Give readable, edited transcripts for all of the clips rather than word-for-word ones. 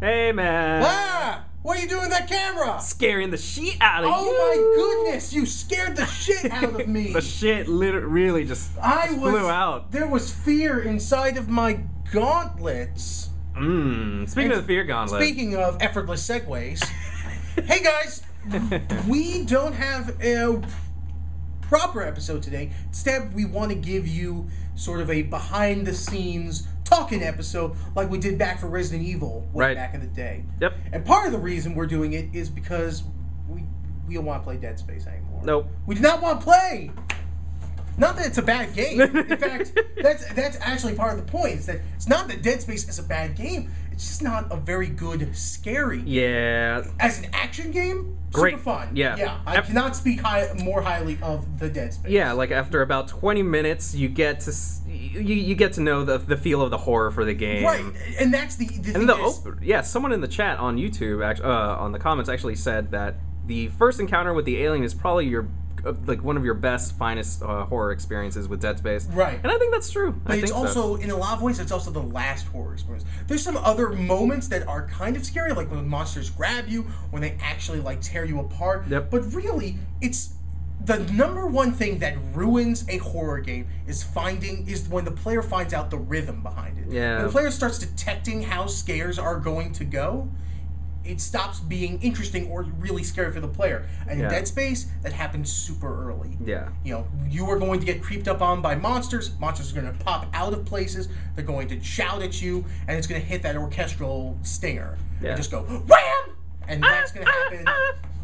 Hey, man. Ah! What are you doing with that camera? Scaring the shit out of you. Oh my goodness, you scared the shit out of me. The shit really just flew out. There was fear inside of my gauntlets. Speaking of the fear gauntlet. Speaking of effortless segues. Hey guys, we don't have a proper episode today. Instead, we want to give you sort of a behind the scenes talking episode like we did back for Resident Evil way back in the day. Yep. And part of the reason we're doing it is because we don't want to play Dead Space anymore. Nope. We do not want to play. Not that it's a bad game. In fact, that's actually part of the point. Is that it's not that Dead Space is a bad game. It's just not a very good, scary game. Yeah. As an action game, great. super fun. Yeah. I cannot speak more highly of the Dead Space. Yeah, like after about 20 minutes, you get to you get to know the feel of the horror for the game. Right, and that's the thing. Someone in the chat on YouTube, on the comments, actually said that the first encounter with the alien is probably one of your best, finest horror experiences with Dead Space. Right. And I think that's true. But it's also, in a lot of ways, it's also the last horror experience. There's some other moments that are kind of scary, like when monsters grab you, when they actually, like, tear you apart. Yep. But really, it's the number one thing that ruins a horror game is when the player finds out the rhythm behind it. Yeah. When the player starts detecting how scares are going to go, it stops being interesting or really scary for the player. And in Dead Space, that happens super early. Yeah. You know, you are going to get creeped up on by monsters. Monsters are going to pop out of places. They're going to shout at you, and it's going to hit that orchestral stinger. Yeah. And just go, wham! And that's going to happen.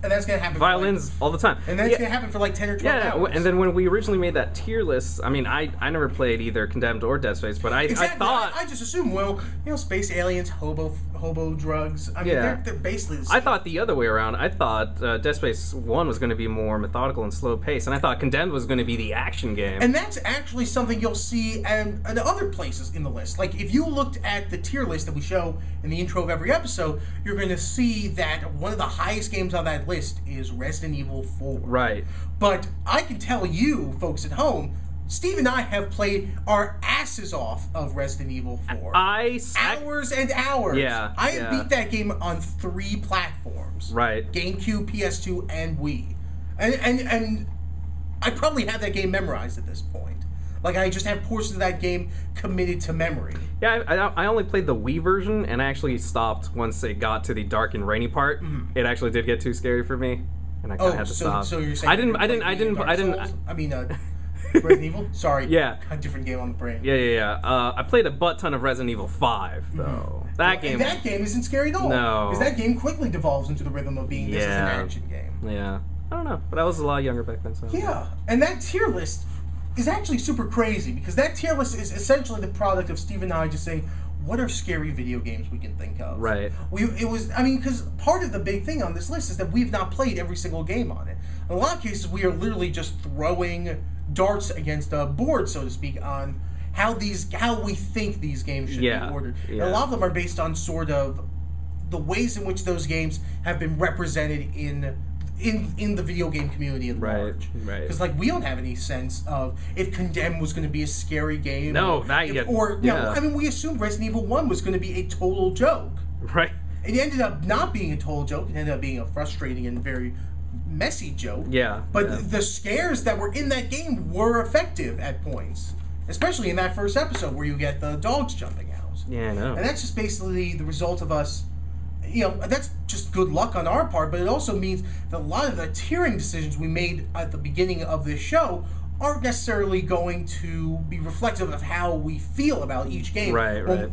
And that's going to happen. Violins all the time. And that's going to happen for like 10 or 12 hours. And then when we originally made that tier list, I mean, I never played either Condemned or Dead Space, but I thought... I just assumed, well, you know, space aliens, hobo drugs. I mean, they're basically the same. I thought the other way around. I thought Dead Space 1 was going to be more methodical and slow paced, and I thought Condemned was going to be the action game. And that's actually something you'll see in other places in the list. Like, if you looked at the tier list that we show in the intro of every episode, you're going to see that one of the highest games on that list is Resident Evil 4. Right. But I can tell you, folks at home, Steve and I have played our asses off of Resident Evil 4. Hours and hours. Yeah. I have beat that game on 3 platforms. Right. GameCube, PS2, and Wii. And I probably have that game memorized at this point. Like, I just have portions of that game committed to memory. Yeah, I only played the Wii version, and I actually stopped once it got to the dark and rainy part. Mm-hmm. It actually did get too scary for me, and I kind of had to stop. So you're saying I didn't. Resident Evil? Sorry. Yeah. A different game on the brain. Yeah. I played a butt ton of Resident Evil 5, though. Mm-hmm. That game isn't scary at all. No. Because that game quickly devolves into the rhythm of being this is an action game. Yeah. I don't know, but I was a lot younger back then, so... Yeah, and that tier list is actually super crazy, because that tier list is essentially the product of Steve and I just saying, what are scary video games we can think of? Right. Because part of the big thing on this list is that we've not played every single game on it. In a lot of cases, we are literally just throwing darts against a board, so to speak, on how we think these games should be ordered. Yeah. And a lot of them are based on sort of the ways in which those games have been represented in the video game community at large. Right. Because, like, we don't have any sense of if Condemned was going to be a scary game. No, we assumed Resident Evil 1 was going to be a total joke. Right. It ended up not being a total joke. It ended up being a frustrating and very messy joke. Yeah. But the scares that were in that game were effective at points. Especially in that first episode where you get the dogs jumping out. Yeah, I know. And that's just basically the result of us... You know, that's just good luck on our part, but it also means that a lot of the tiering decisions we made at the beginning of this show aren't necessarily going to be reflective of how we feel about each game,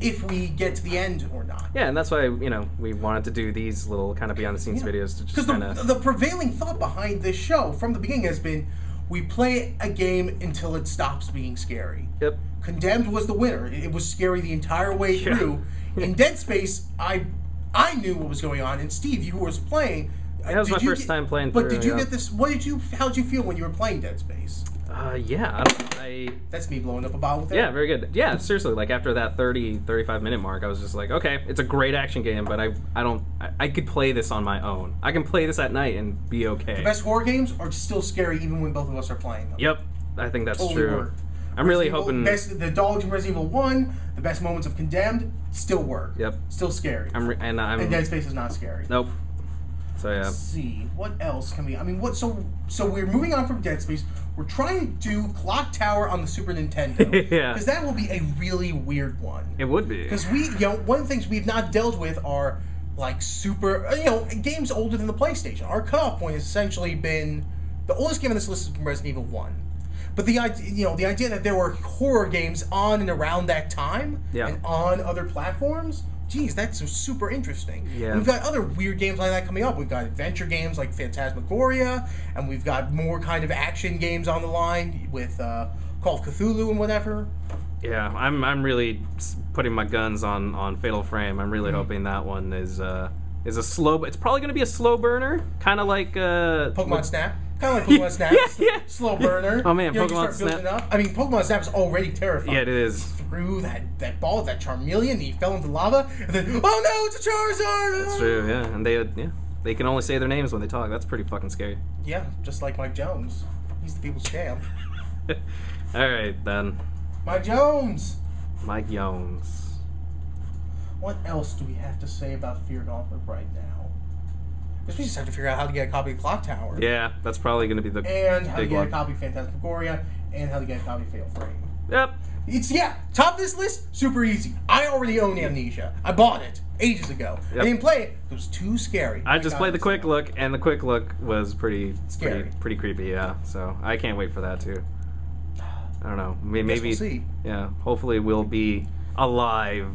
if we get to the end or not. Yeah, and that's why, we wanted to do these little kind of behind-the-scenes videos to just kind of... Because the prevailing thought behind this show from the beginning has been, we play a game until it stops being scary. Yep. Condemned was the winner. It was scary the entire way through. In Dead Space, I knew what was going on, and Steve, you was playing. That was my first time playing through. But did you get this? How'd you feel when you were playing Dead Space? That's me blowing up a bottle there. Yeah, very good. Yeah, seriously, like after that 35 minute mark, I was just like, okay, it's a great action game, but I could play this on my own. I can play this at night and be okay. The best horror games are still scary even when both of us are playing them. Yep, I think that's true. I'm really Resident hoping... Evil, the Dog in Resident Evil 1, the best moments of Condemned, still work. Yep. Still scary. And Dead Space is not scary. Nope. So yeah. Let's see, what else can we... I mean, so we're moving on from Dead Space. We're trying to do Clock Tower on the Super Nintendo. Yeah. Because that will be a really weird one. It would be. Because one of the things we've not dealt with are, like, super... games older than the PlayStation. Our cutoff point has essentially been... The oldest game on this list is Resident Evil 1. But the idea that there were horror games on and around that time and on other platforms, geez, that's super interesting. Yeah. And we've got other weird games like that coming up. We've got adventure games like Phantasmagoria, and we've got more kind of action games on the line with Call of Cthulhu and whatever. Yeah, I'm really putting my guns on Fatal Frame. I'm really hoping that one is a slow. It's probably going to be a slow burner, kind of like Pokemon Snap. Kind of like Pokemon Snap. Yeah. Slow burner. Oh man, Pokemon Snap. Up. I mean, Pokemon Snap is already terrifying. Yeah, it is. Threw that ball, that Charmeleon, and he fell into lava, and then, oh no, it's a Charizard! That's true, yeah. And they can only say their names when they talk. That's pretty fucking scary. Yeah, just like Mike Jones. He's the people's champ. Alright, then. Mike Jones! Mike Jones. What else do we have to say about Fear Gauntlet right now? Because we just have to figure out how to get a copy of Clock Tower. Yeah, that's probably going to be the and how to big get one. a copy of Phantasmagoria, and how to get a copy of Fatal Frame. Yep. Top of this list, super easy. I already own Amnesia. I bought it ages ago. Yep. I didn't play it. It was too scary. I just played the Quick Look, and the Quick Look was pretty Scary. pretty creepy, yeah. So I can't wait for that, too. I don't know. Maybe we'll see. Yeah, hopefully we'll be alive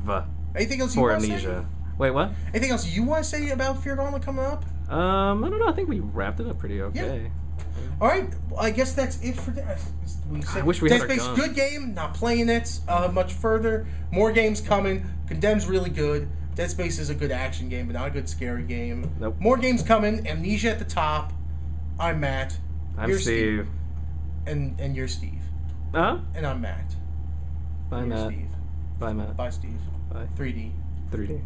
Anything else you for want to say? Amnesia. Wait, what? Anything else you want to say about Fear Gauntlet coming up? I don't know. I think we wrapped it up pretty okay. All right. Well, I guess that's it for that. I wish we had Dead our Space, gun. good game. Not playing it much further. More games coming. Condemned's really good. Dead Space is a good action game, but not a good scary game. Nope. More games coming. Amnesia at the top. I'm Matt. I'm You're Steve. And you're Steve. Uh-huh. And I'm Matt. Bye, And you're Matt. Steve. Bye, Matt. Bye, Steve. Bye. 3D. 3D.